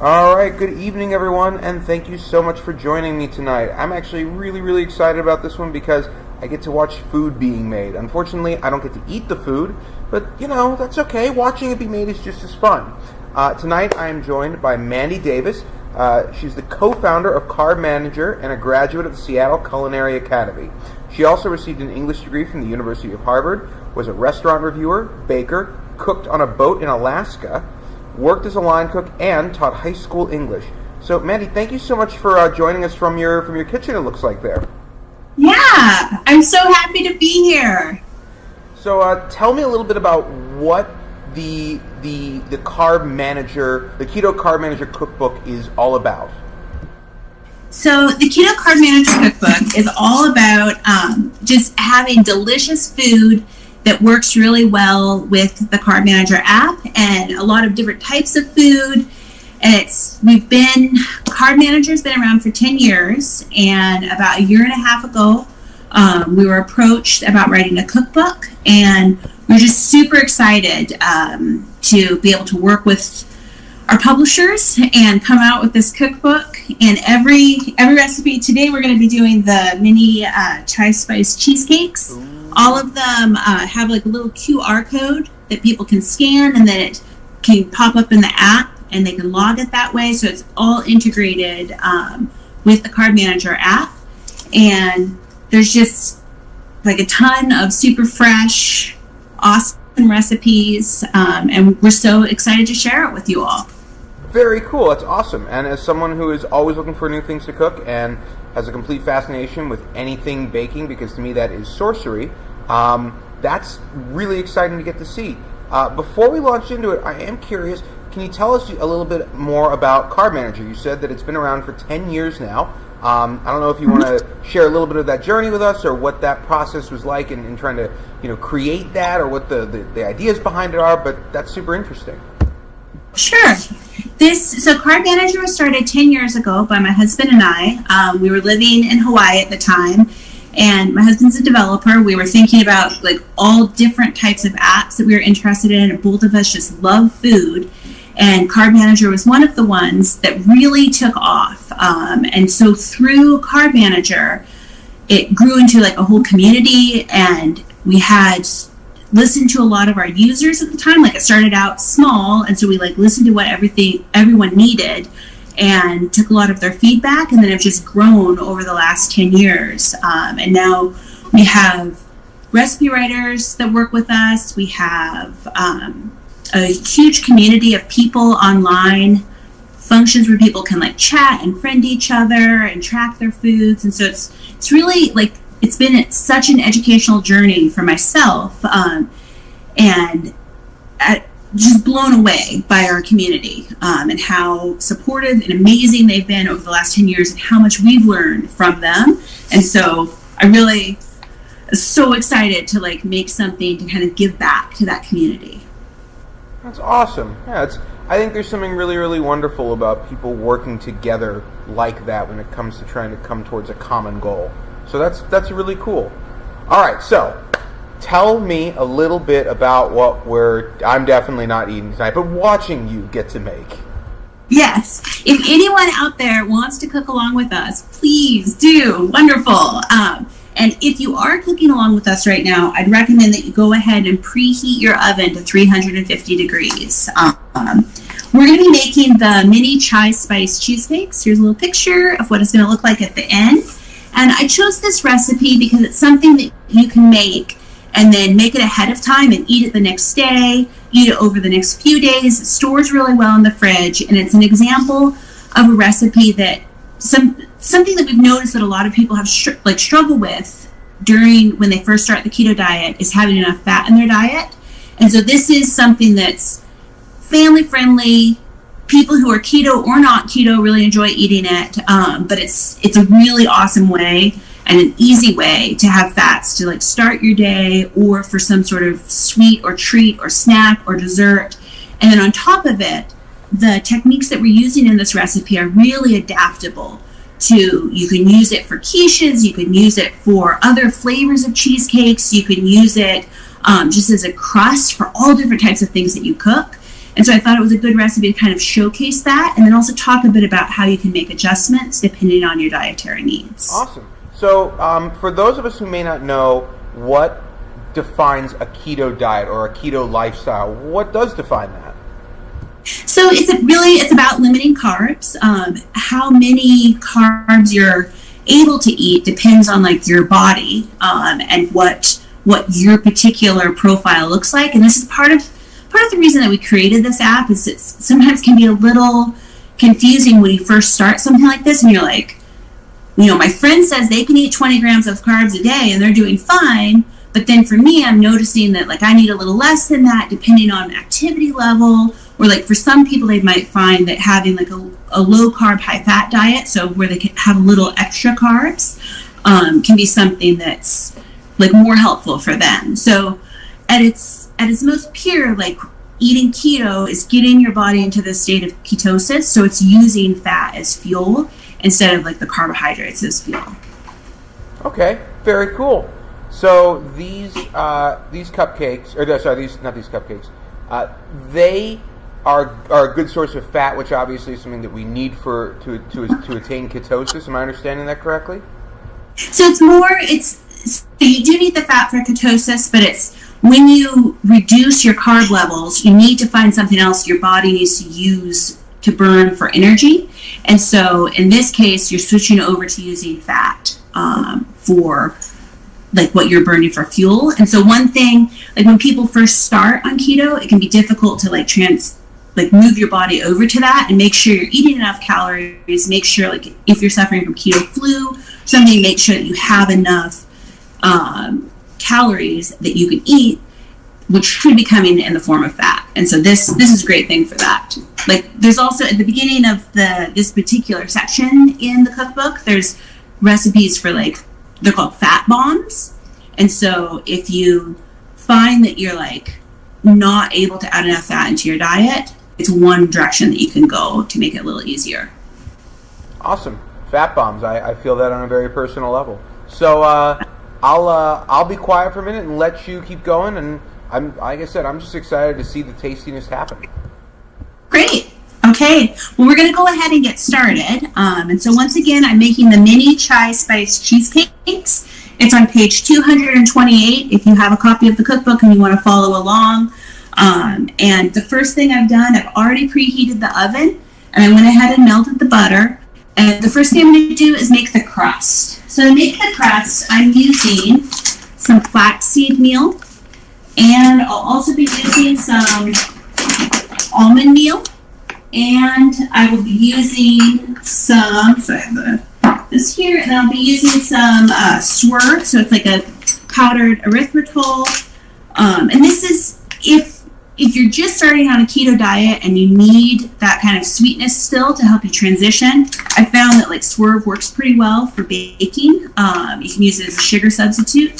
All right, good evening, everyone, and thank you so much for joining me tonight. I'm actually really excited about this one because I get to watch food being made. Unfortunately, I don't get to eat the food, but, that's okay. Watching it be made is just as fun. Tonight, I am joined by Mandy Davis. She's the co-founder of Carb Manager and a graduate of the Seattle Culinary Academy. She also received an English degree from the University of Harvard, was a restaurant reviewer, baker, cooked on a boat in Alaska, worked as a line cook, and taught high school English. So, Mandy, thank you so much for joining us from your kitchen, it looks like there. Yeah, I'm so happy to be here. So, tell me a little bit about what the Carb Manager, the Keto Carb Manager Cookbook is all about. So, the Keto Carb Manager Cookbook is all about just having delicious food that works really well with the Carb Manager app and a lot of different types of food. And Carb Manager's been around for 10 years, and about a year and a half ago, we were approached about writing a cookbook, and we're just super excited to be able to work with our publishers and come out with this cookbook. And every recipe, today we're going to be doing the Mini Chai-Spiced Cheesecakes. All of them have like a little QR code that people can scan, and then it can pop up in the app and they can log it that way. So it's all integrated with the Carb Manager app. And there's just like a ton of super fresh, awesome recipes. And we're so excited to share it with you all. Very cool. That's awesome. And as someone who is always looking for new things to cook and has a complete fascination with anything baking, because to me that is sorcery, that's really exciting to get to see. Before we launch into it, I am curious, can you tell us a little bit more about Carb Manager? You said that it's been around for 10 years now. I don't know if you want to share a little bit of that journey with us, or what that process was like in trying to create that, or what the ideas behind it are, but that's super interesting. Sure. So Carb Manager was started 10 years ago by my husband and I. We were living in Hawaii at the time, and my husband's a developer. We were thinking about like all different types of apps that we were interested in, and both of us just love food. And Carb Manager was one of the ones that really took off. And so through Carb Manager, it grew into like a whole community, and we had listened to a lot of our users at the time. Like, it started out small, and so we like listened to what everyone needed and took a lot of their feedback, and then it's just grown over the last 10 years. And now we have recipe writers that work with us. We have a huge community of people online, functions where people can like chat and friend each other and track their foods. And so it's really like, it's been such an educational journey for myself, and just blown away by our community, and how supportive and amazing they've been over the last 10 years, and how much we've learned from them. And so I really am so excited to like make something to kind of give back to that community. That's awesome. Yeah, I think there's something really wonderful about people working together like that when it comes to trying to come towards a common goal. So that's really cool. All right, so tell me a little bit about what I'm definitely not eating tonight, but watching you get to make. Yes. If anyone out there wants to cook along with us, please do. Wonderful. And if you are cooking along with us right now, I'd recommend that you go ahead and preheat your oven to 350 degrees. We're going to be making the Mini Chai-Spiced Cheesecakes. Here's a little picture of what it's going to look like at the end. And I chose this recipe because it's something that you can make and then make it ahead of time and eat it the next day, eat it over the next few days. It stores really well in the fridge, and it's an example of a recipe that something that we've noticed that a lot of people have struggle with when they first start the keto diet is having enough fat in their diet. And so this is something that's family friendly. People who are keto or not keto really enjoy eating it, but it's a really awesome way and an easy way to have fats to like start your day, or for some sort of sweet or treat or snack or dessert. And then on top of it, the techniques that we're using in this recipe are really adaptable to, you can use it for quiches, you can use it for other flavors of cheesecakes, you can use it just as a crust for all different types of things that you cook. And so I thought it was a good recipe to kind of showcase that, and then also talk a bit about how you can make adjustments depending on your dietary needs. Awesome. So for those of us who may not know what defines a keto diet or a keto lifestyle, what does define that? So it's about limiting carbs. How many carbs you're able to eat depends on like your body and what your particular profile looks like. And this is part of the reason that we created this app is it sometimes can be a little confusing when you first start something like this and you're like, my friend says they can eat 20 grams of carbs a day and they're doing fine. But then for me, I'm noticing that like I need a little less than that depending on activity level, or like for some people they might find that having like a low carb, high fat diet, so where they can have a little extra carbs, can be something that's like more helpful for them. So at its most pure, like eating keto is getting your body into the state of ketosis. So it's using fat as fuel instead of like the carbohydrates as fuel. Okay, very cool. So these cupcakes, they are a good source of fat, which obviously is something that we need to attain ketosis. Am I understanding that correctly? So you do need the fat for ketosis, but it's when you reduce your carb levels, you need to find something else your body needs to use to burn for energy. And so in this case, you're switching over to using fat for like what you're burning for fuel. And so one thing, like when people first start on keto, it can be difficult to move your body over to that and make sure you're eating enough calories. Make sure, like if you're suffering from keto flu, something, make sure that you have enough calories that you can eat, which should be coming in the form of fat. And so this is a great thing for that. Like there's also at the beginning of this particular section in the cookbook, there's recipes for they're called fat bombs. And so if you find that you're like not able to add enough fat into your diet, it's one direction that you can go to make it a little easier. Awesome. Fat bombs. I feel that on a very personal level. So I'll be quiet for a minute and let you keep going. And like I said, I'm just excited to see the tastiness happen. Great. Okay. Well, we're going to go ahead and get started. And so once again, I'm making the Mini Chai-Spiced Cheesecakes. It's on page 228 if you have a copy of the cookbook and you want to follow along. And the first thing I've done, I've already preheated the oven, and I went ahead and melted the butter. And the first thing I'm going to do is make the crust. So to make the crust, I'm using some flaxseed meal, and I'll also be using some almond meal, and I will be using some, so I have this here, and I'll be using some swerve, so it's like a powdered erythritol. And this is, if you're just starting on a keto diet and you need that kind of sweetness still to help you transition, I found that like swerve works pretty well for baking. You can use it as a sugar substitute.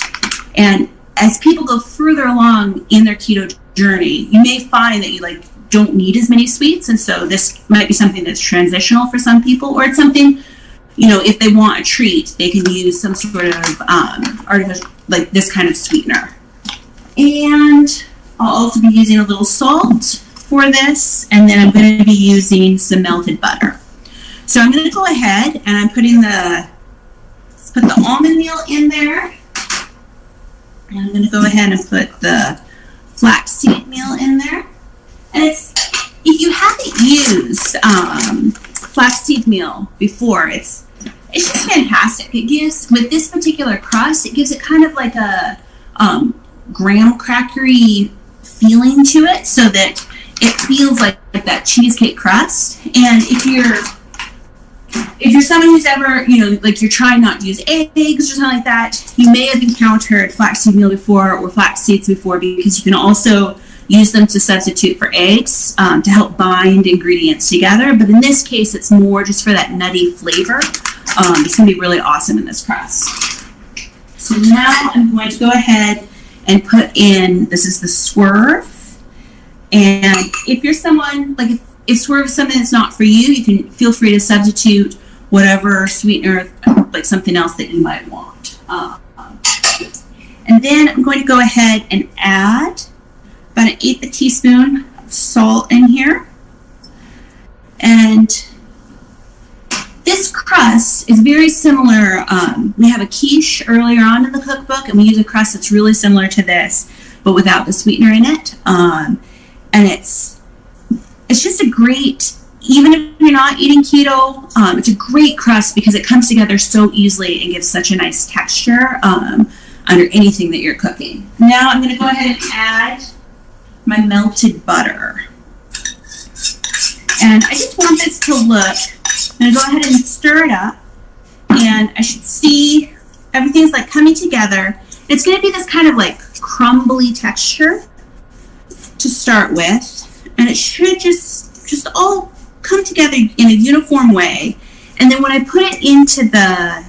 And as people go further along in their keto journey, you may find that you don't need as many sweets. And so this might be something that's transitional for some people, or it's something, if they want a treat, they can use some sort of artificial, like this kind of sweetener. And I'll also be using a little salt for this, and then I'm going to be using some melted butter. So I'm going to go ahead and I'm put the almond meal in there, and I'm going to go ahead and put the flaxseed meal in there. And if you haven't used flaxseed meal before, it's just fantastic. It gives, with this particular crust, it gives it kind of like a graham crackery feeling to it, so that it feels like that cheesecake crust. And if you're someone who's ever, you're trying not to use eggs or something like that, you may have encountered flaxseed meal before or flax seeds before, because you can also use them to substitute for eggs to help bind ingredients together. But in this case, it's more just for that nutty flavor. It's going to be really awesome in this crust. So now I'm going to go ahead and put in, this is the swerve. And if you're someone, if swerve is something that's not for you, you can feel free to substitute whatever sweetener, like something else that you might want. And then I'm going to go ahead and add about an 1/8 teaspoon salt in here. And this crust is very similar. We have a quiche earlier on in the cookbook, and we use a crust that's really similar to this, but without the sweetener in it. And it's just a great, even if you're not eating keto, it's a great crust because it comes together so easily and gives such a nice texture under anything that you're cooking. Now I'm going to go ahead and add my melted butter. And I just want this to look, I'm going to go ahead and stir it up, and I should see everything's like coming together. It's going to be this kind of like crumbly texture to start with, and it should just all come together in a uniform way. And then when I put it into the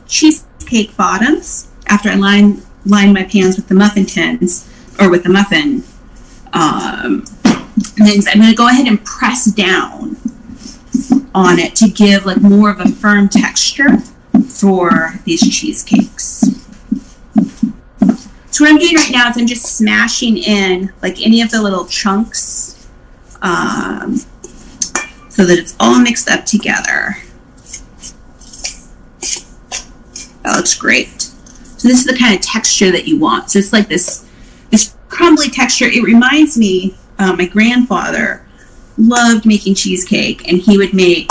cheesecake bottoms, after I line my pans with the muffin tins, or with the muffin things, I'm going to go ahead and press down on it to give like more of a firm texture for these cheesecakes. So what I'm doing right now is I'm just smashing in like any of the little chunks so that it's all mixed up together. That looks great. So this is the kind of texture that you want. So it's like this crumbly texture. It reminds me, my grandfather loved making cheesecake, and he'd take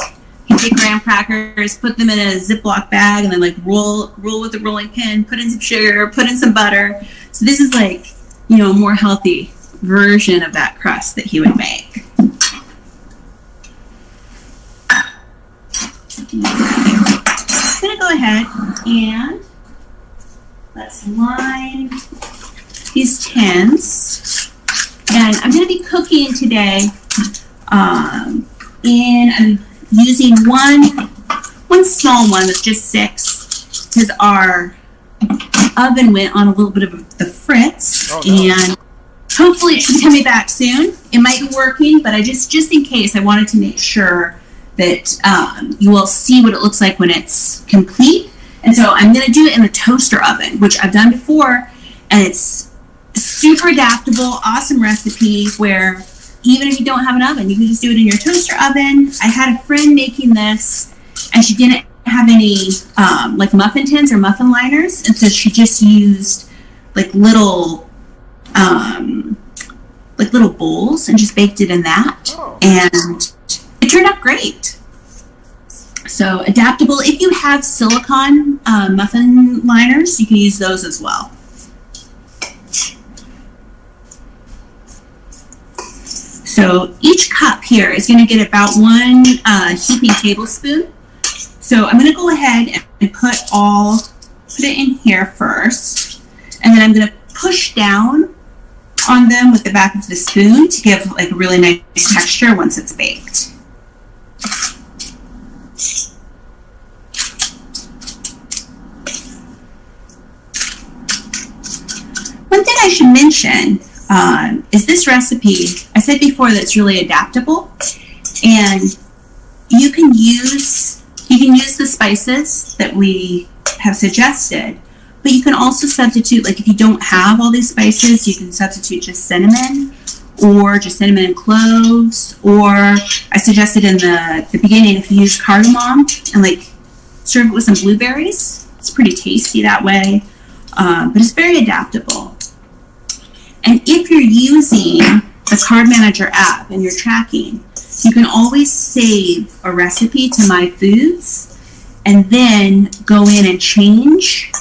graham crackers, put them in a Ziploc bag, and then like roll with the rolling pin, put in some sugar, put in some butter. So this is like, a more healthy version of that crust that he would make. I'm going to go ahead and let's line these tins. And I'm going to be cooking today I'm using one small one with just 6 because our oven went on a little bit of the fritz. Oh, no. And hopefully it should be coming back soon. It might be working, but I just in case, I wanted to make sure that you will see what it looks like when it's complete. And so I'm going to do it in the toaster oven, which I've done before, and it's super adaptable, awesome recipe where even if you don't have an oven, you can just do it in your toaster oven. I had a friend making this, and she didn't have any like muffin tins or muffin liners, and so she just used like little bowls and just baked it in that. Oh. And it turned out great. So adaptable. If you have silicone muffin liners, you can use those as well. So each cup here is going to get about 1 heaping tablespoon. So I'm going to go ahead and put it in here first, and then I'm going to push down on them with the back of the spoon to give like a really nice texture once it's baked. One thing I should mention is this recipe. I said before that it's really adaptable, and you can use the spices that we have suggested, but you can also substitute, like if you don't have all these spices, you can substitute just cinnamon or just cinnamon and cloves, or I suggested in the beginning if you use cardamom and like serve it with some blueberries. It's pretty tasty that way, but it's very adaptable. And if you're using the Carb Manager app and you're tracking, you can always save a recipe to My Foods and then go in and change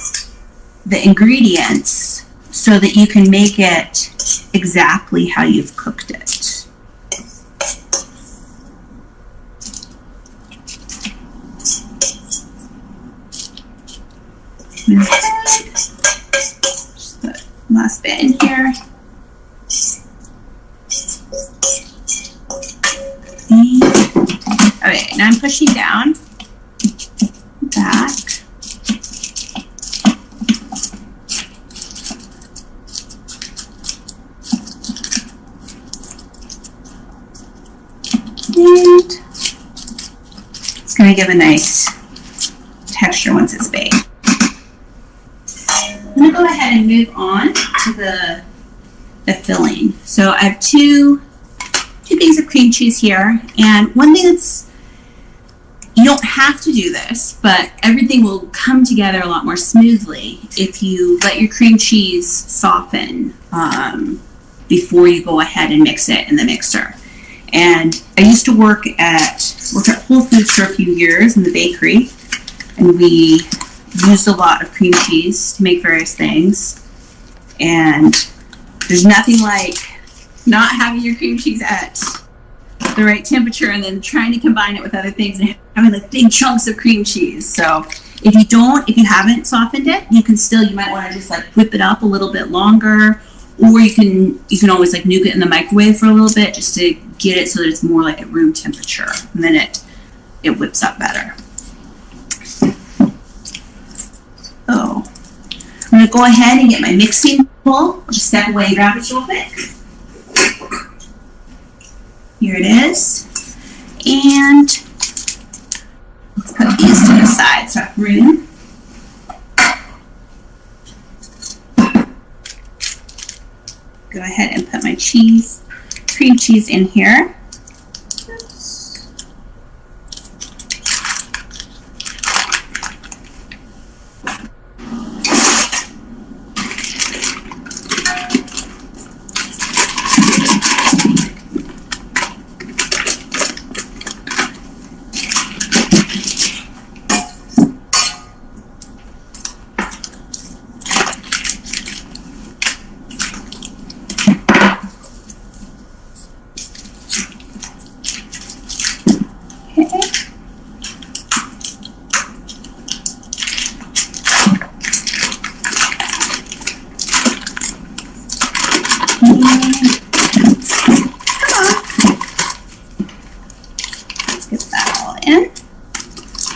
the ingredients so that you can make it exactly how you've cooked it. Just put last bit in here. Okay, now I'm pushing down, back. And it's going to give a nice texture once it's baked. I'm going to go ahead and move on to the filling. So I have 2 2 bags of cream cheese here. And one thing that's, you don't have to do this, but everything will come together a lot more smoothly if you let your cream cheese soften before you go ahead and mix it in the mixer. And I used to work at Whole Foods for a few years in the bakery, and we used a lot of cream cheese to make various things. And there's nothing like not having your cream cheese at the right temperature and then trying to combine it with other things and having like big chunks of cream cheese. So if you haven't softened it, you might want to just like whip it up a little bit longer, or you can always like nuke it in the microwave for a little bit just to get it so that it's more like at room temperature, and then it whips up better. So I'm going to go ahead and get my mixing bowl. I'll just step away and grab it real quick. Here it is. And let's put these to the side so I have room. Go ahead and put my cream cheese in here.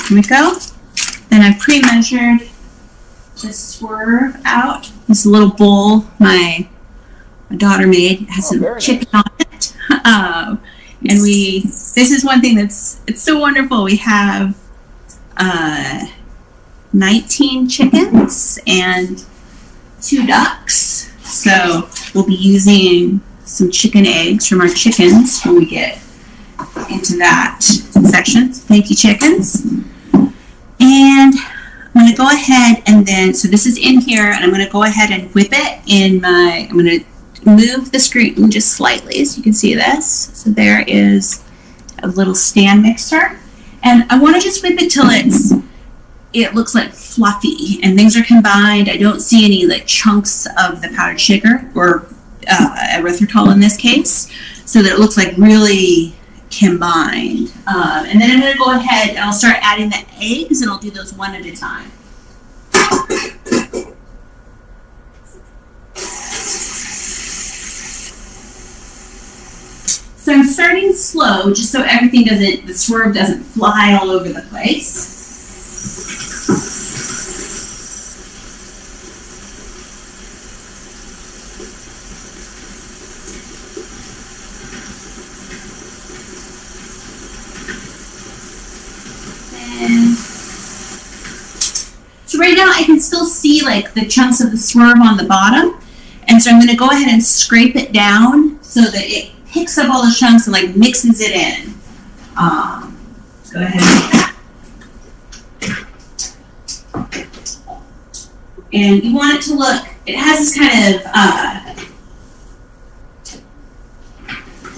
Here we go. Then I've pre-measured the swerve out. This little bowl my daughter made. It has some chicken on it. And this is one thing it's so wonderful. We have 19 chickens and 2 ducks. So we'll be using some chicken eggs from our chickens when we get into that section. Thank you, chickens. And I'm going to go ahead and then, so this is in here, and I'm going to go ahead and whip it in I'm going to move the screen just slightly so you can see this. So there is a little stand mixer. And I want to just whip it till it looks like fluffy and things are combined. I don't see any like chunks of the powdered sugar or erythritol in this case, so that it looks like really combined. And then I'm going to go ahead and I'll start adding the eggs, and I'll do those one at a time. So I'm starting slow just so the swerve doesn't fly all over the place. So right now I can still see like the chunks of the swerve on the bottom, and so I'm going to go ahead and scrape it down so that it picks up all the chunks and like mixes it in. Go ahead and do that. And you want it to look, it has this kind of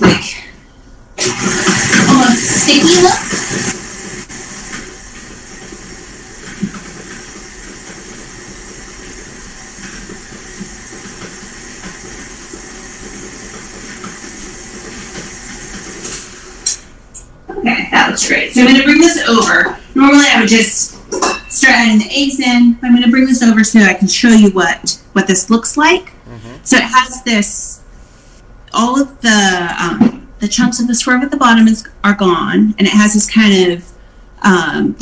like almost sticky look. Okay, that looks great. So I'm going to bring this over. Normally I would just start adding the eggs in. I'm going to bring this over so I can show you what this looks like. Mm-hmm. So it has this, all of the chunks of the swerve at the bottom are gone, and it has this kind of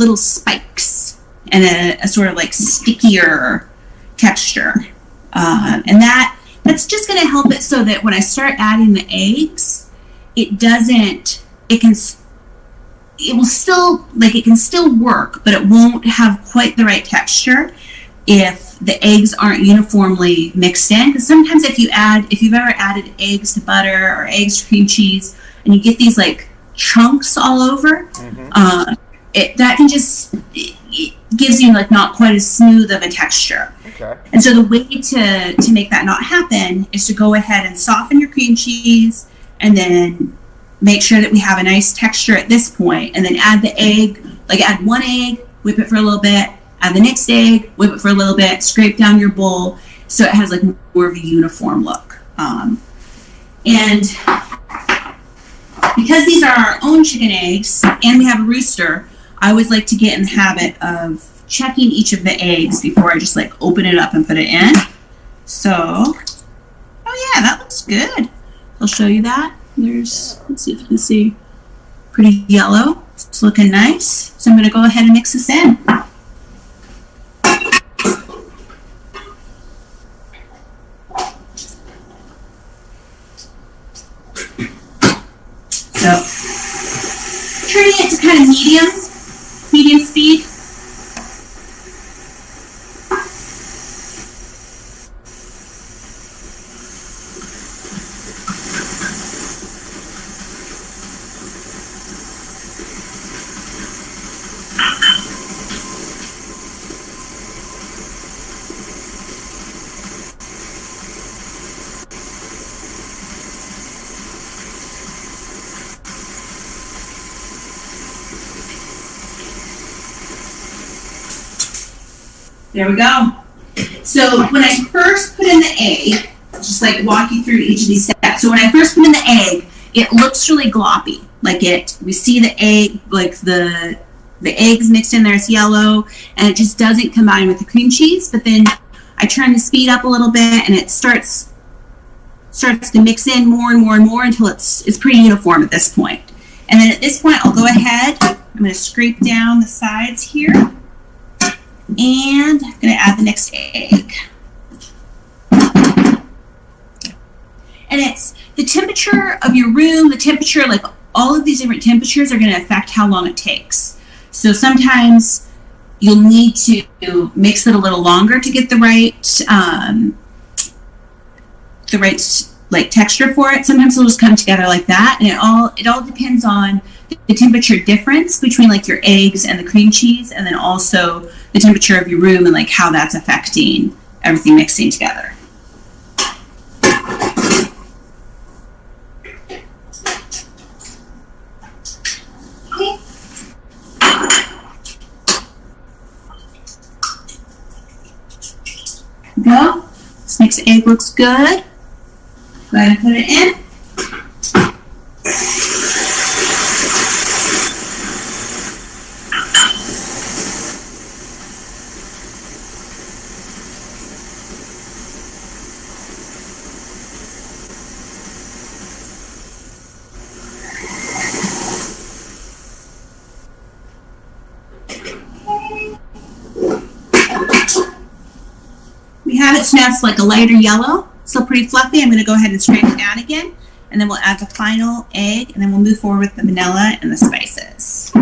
little spikes and a sort of like stickier texture. And that's just going to help it so that when I start adding the eggs, it can still work, but it won't have quite the right texture if the eggs aren't uniformly mixed in. Because sometimes if you've ever added eggs to butter or eggs to cream cheese, and and you get these like chunks all over, that can just, it gives you like not quite as smooth of a texture. Okay. And so the way to make that not happen is to go ahead and soften your cream cheese, and then make sure that we have a nice texture at this point, and then add the egg, like add one egg, whip it for a little bit, add the next egg, whip it for a little bit, scrape down your bowl so it has like more of a uniform look. And because these are our own chicken eggs and we have a rooster, I always like to get in the habit of checking each of the eggs before I just like open it up and put it in. So, oh yeah, that looks good. I'll show you that. There's, let's see if you can see, pretty yellow. It's looking nice. So I'm going to go ahead and mix this in. So, turning it to kind of medium speed. There we go. So when I first put in the egg, just like walk you through each of these steps. So when I first put in the egg, it looks really gloppy. Like we see the egg, like the eggs mixed in there is yellow, and it just doesn't combine with the cream cheese. But then I turn the speed up a little bit, and it starts to mix in more and more and more until it's pretty uniform at this point. And then at this point, I'll go ahead. I'm going to scrape down the sides here. And I'm going to add the next egg. And it's the temperature of your room, the temperature, like all of these different temperatures are going to affect how long it takes. So sometimes you'll need to mix it a little longer to get the right like texture for it. Sometimes it'll just come together like that, and it all depends on the temperature difference between like your eggs and the cream cheese, and then also the temperature of your room and like how that's affecting everything mixing together. Okay. There we go. This mixed egg looks good. Go ahead and put it in. So now it's like a lighter yellow, still pretty fluffy. I'm going to go ahead and scrape it down again, and then we'll add the final egg, and then we'll move forward with the vanilla and the spices.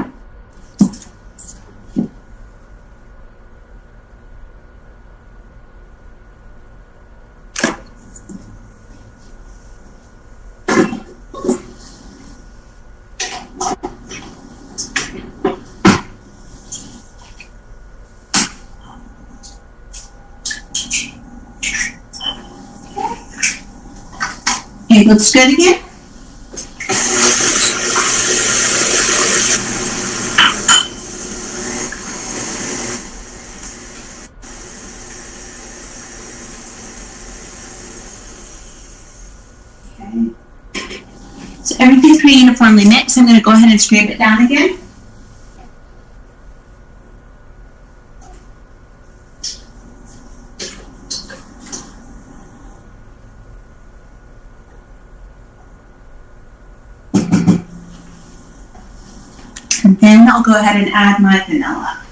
It looks good again. Okay. So everything's pretty uniformly mixed. I'm going to go ahead and scrape it down again. And then I'll go ahead and add my vanilla.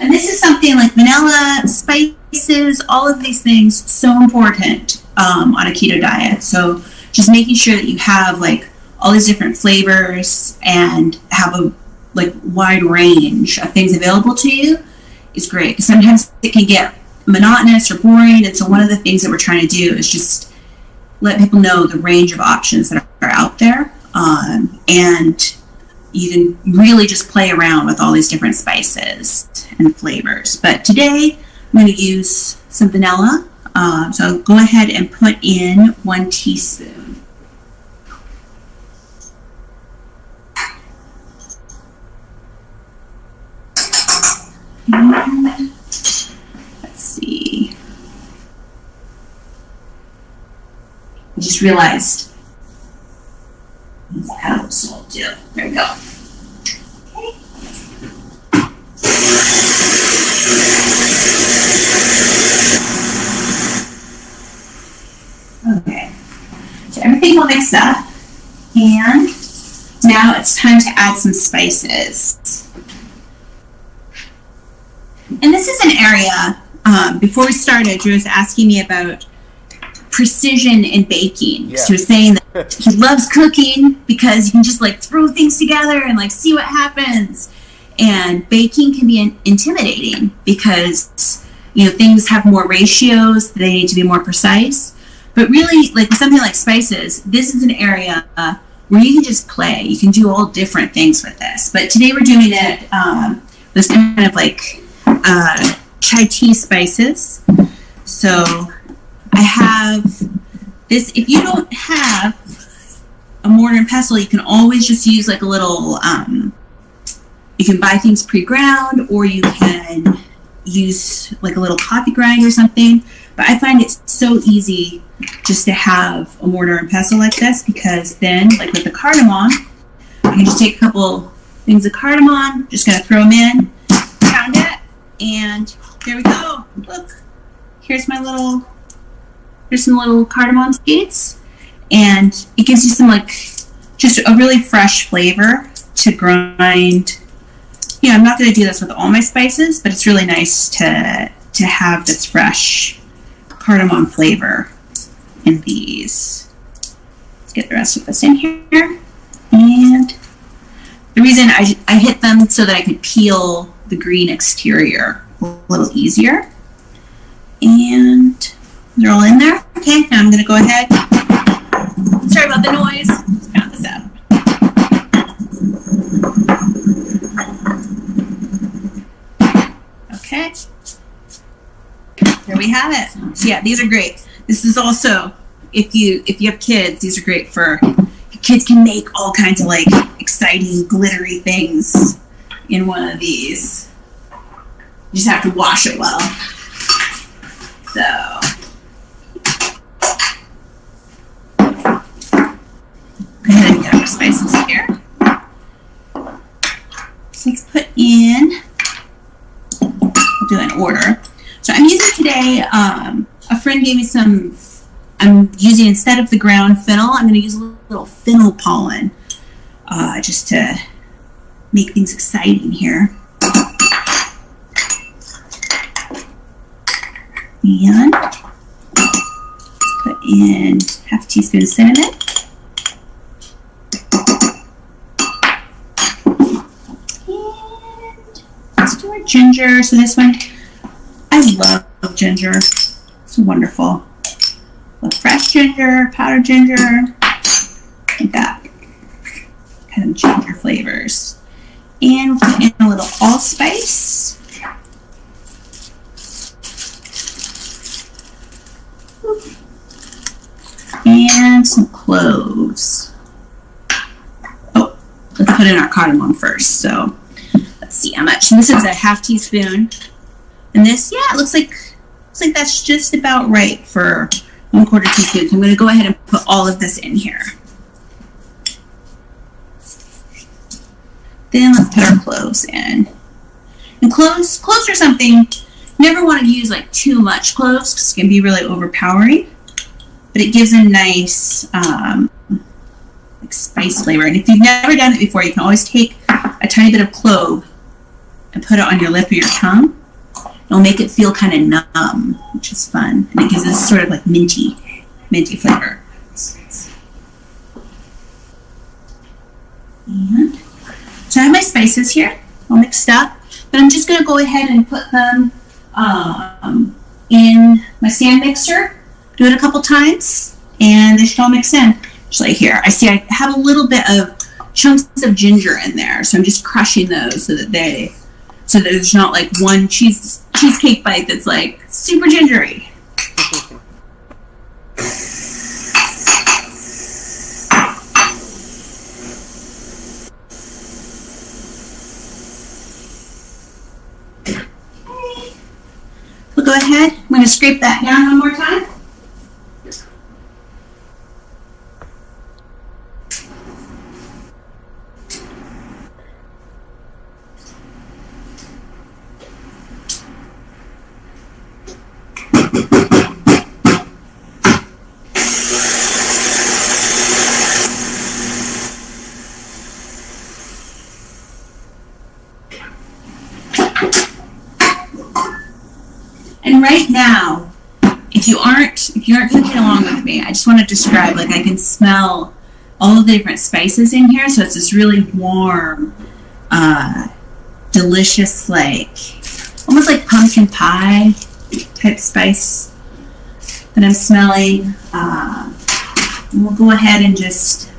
And this is something like vanilla, spices, all of these things, so important on a keto diet. So just making sure that you have like all these different flavors and have a like wide range of things available to you is great. Because sometimes it can get monotonous or boring. And so one of the things that we're trying to do is just let people know the range of options that are out there. and you can really just play around with all these different spices and flavors. But today I'm going to use some vanilla. So I'll go ahead and put in 1 teaspoon. And let's see. I just realized these atoms will do. There we go. Okay, so everything's all mixed up, and now it's time to add some spices. And this is an area, before we started, Drew was asking me about precision in baking. Yeah. So he was saying that he loves cooking because you can just like throw things together and like see what happens. And baking can be intimidating because, you know, things have more ratios, they need to be more precise. But really, like with something like spices, this is an area where you can just play. You can do all different things with this. But today we're doing it this kind of like chai tea spices. So I have this. If you don't have a mortar and pestle, you can always just use like a little, you can buy things pre-ground, or you can use like a little coffee grind or something. But I find it so easy just to have a mortar and pestle like this, because then, like with the cardamom, I can just take a couple things of cardamom, just gonna throw them in, pound it, and there we go. Look, here's some little cardamom seeds, and it gives you some like just a really fresh flavor to grind. You know, I'm not gonna do this with all my spices, but it's really nice to have this fresh cardamom flavor in these. Let's get the rest of this in here. And the reason I hit them so that I could peel the green exterior a little easier. And they're all in there. Okay, now I'm going to go ahead. Sorry about the noise. Let's count this out. Okay. There we have it. So yeah, these are great. This is also, if you have kids, these are great for, kids can make all kinds of like exciting glittery things in one of these. You just have to wash it well. So go ahead and get our spices here. So let's put in, we'll do an order. So I'm using today, a friend gave me some, I'm using, instead of the ground fennel, I'm going to use a little fennel pollen, just to make things exciting here. And put in half a teaspoon of cinnamon. And let's do our ginger. So this one, I love ginger. It's wonderful. Love fresh ginger, powdered ginger, like that. Kind of ginger flavors. And we'll put in a little allspice. And some cloves. Oh, let's put in our cardamom first. So let's see how much. And this is a half teaspoon. And this, yeah, it looks like that's just about right for 1/4 teaspoon. So I'm going to go ahead and put all of this in here. Then let's put our cloves in. And cloves are something, you never want to use like too much cloves because it can be really overpowering. But it gives a nice like spice flavor. And if you've never done it before, you can always take a tiny bit of clove and put it on your lip or your tongue. It'll make it feel kind of numb, which is fun. And it gives this sort of like minty flavor. And so I have my spices here all mixed up. But I'm just going to go ahead and put them in my stand mixer. Do it a couple times, and they should all mix in. Actually, here, I see I have a little bit of chunks of ginger in there, so I'm just crushing those so that there's not like one cheesecake bite that's like super gingery. We'll go ahead. I'm going to scrape that down one more time. And right now, if you aren't cooking along with me, I just want to describe, like, I can smell all of the different spices in here. So it's this really warm, delicious, like almost like pumpkin pie type spice that I'm smelling. We'll go ahead and I'm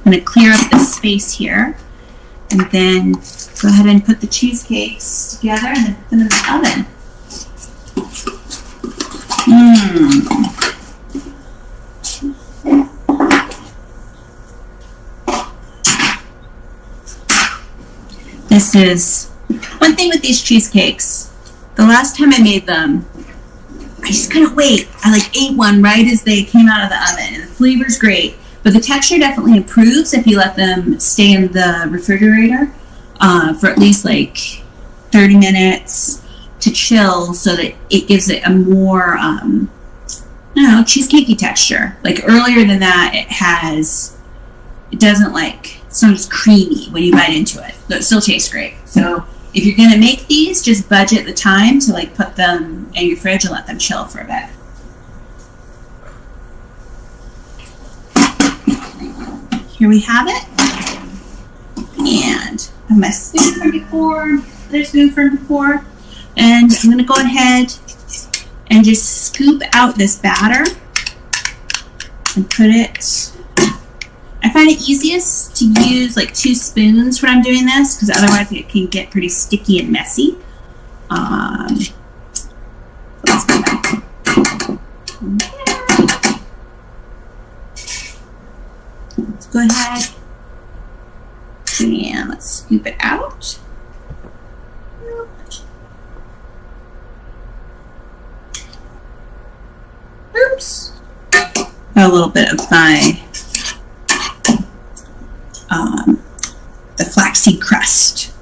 going to clear up the space here, and then go ahead and put the cheesecakes together and then put them in the oven. This is one thing with these cheesecakes. The last time I made them, I just couldn't wait. I ate one right as they came out of the oven, and the flavor's great, but the texture definitely improves if you let them stay in the refrigerator for at least 30 minutes to chill, so that it gives it a more cheesecakey texture. Earlier than that, it's not as creamy when you bite into it, but it still tastes great. So if you're going to make these, just budget the time to put them in your fridge and let them chill for a bit. Here we have it. And I have my spoon from before, other spoon from before. And I'm going to go ahead and just scoop out this batter and put it. I find it easiest to use 2 spoons when I'm doing this, because otherwise it can get pretty sticky and messy. Let's go back. Let's go ahead and let's scoop it out. Oops. Got a little bit of my the flaxseed crust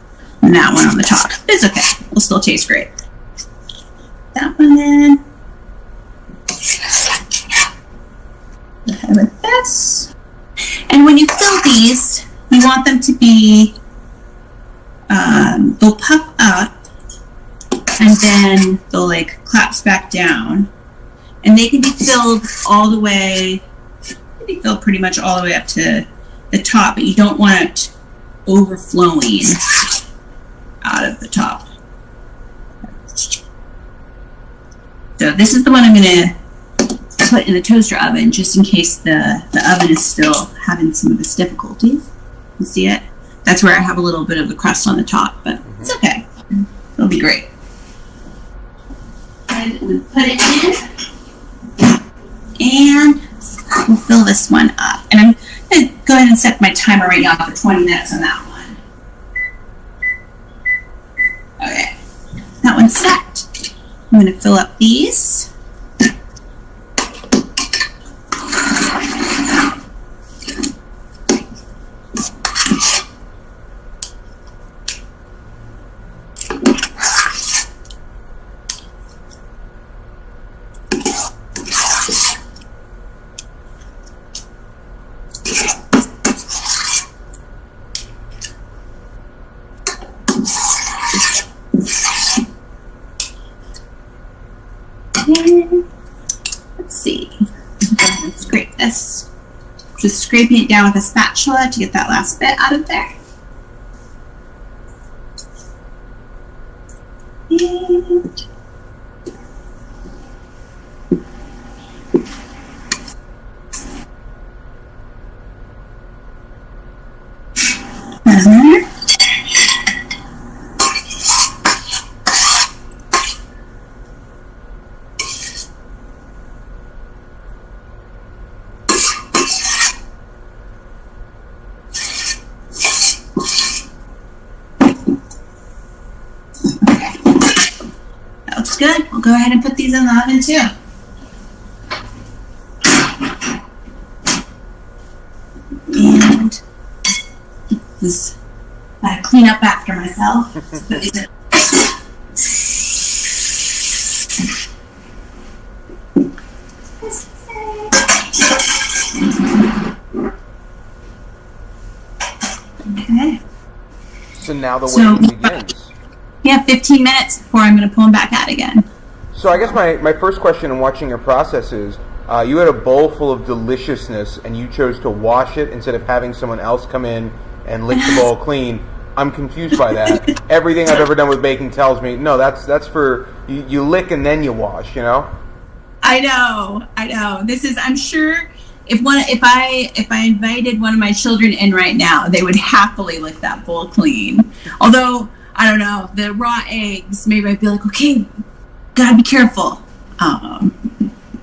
and that one on the top. It's okay. It'll still taste great. That one in. Go ahead with this. And when you fill these, you want them to be, they'll puff up and then they'll collapse back down. And they can be filled all the way, pretty much all the way up to the top, but you don't want it overflowing out of the top. So this is the one I'm going to put in the toaster oven, just in case the oven is still having some of its difficulties. You see it? That's where I have a little bit of the crust on the top, but it's okay. It'll be great. And we'll put it in, and we'll fill this one up. And I'm going to go ahead and set my timer right now for 20 minutes on that one. Okay, that one's set. I'm going to fill up these. Let's see. Go ahead and scrape this. Just scraping it down with a spatula to get that last bit out of there. And go ahead and put these in the oven too. And this, I clean up after myself. Okay. So now the waiting begins. Yeah, 15 minutes before I'm going to pull them back out again. So I guess my first question in watching your process is, you had a bowl full of deliciousness and you chose to wash it instead of having someone else come in and lick the bowl clean. I'm confused by that. Everything I've ever done with baking tells me, no, that's for, you lick and then you wash, you know? I know. This is, I'm sure if I invited one of my children in right now, they would happily lick that bowl clean. Although, I don't know, the raw eggs, maybe I'd be like, okay, gotta be careful.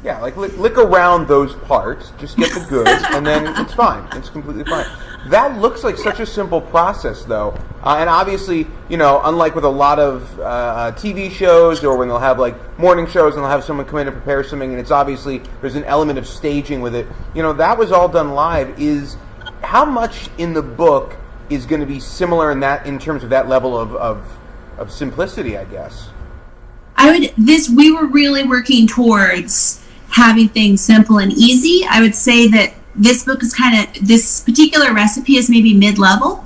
Yeah, like lick around those parts, just get the goods, and then it's fine. It's completely fine. That looks like such a simple process, though. And obviously, you know, unlike with a lot of TV shows or when they'll have, like, morning shows and they'll have someone come in and prepare something, and it's obviously, there's an element of staging with it. You know, that was all done live. How much in the book is going to be similar in terms of that level of simplicity, I guess? We were really working towards having things simple and easy. I would say that this book is this particular recipe is maybe mid-level.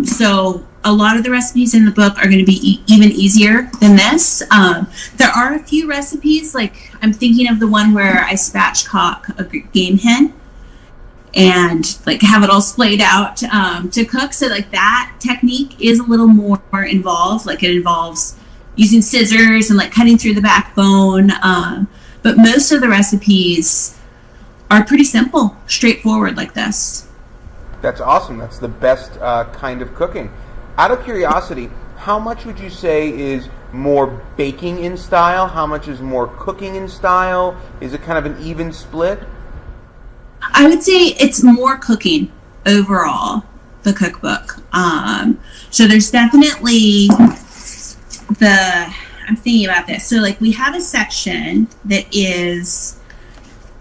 So a lot of the recipes in the book are going to be even easier than this. There are a few recipes, like I'm thinking of the one where I spatchcock a game hen and like have it all splayed out to cook. So like that technique is a little more involved. Like it involves using scissors and like cutting through the backbone. But most of the recipes are pretty simple, straightforward like this. That's awesome. That's the best kind of cooking. Out of curiosity, how much would you say is more baking in style? How much is more cooking in style? Is it kind of an even split? I would say it's more cooking overall, the cookbook. So there's definitely I'm thinking about this. So like we have a section that is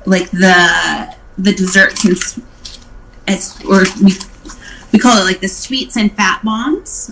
like the desserts and we call it like the sweets and fat bombs.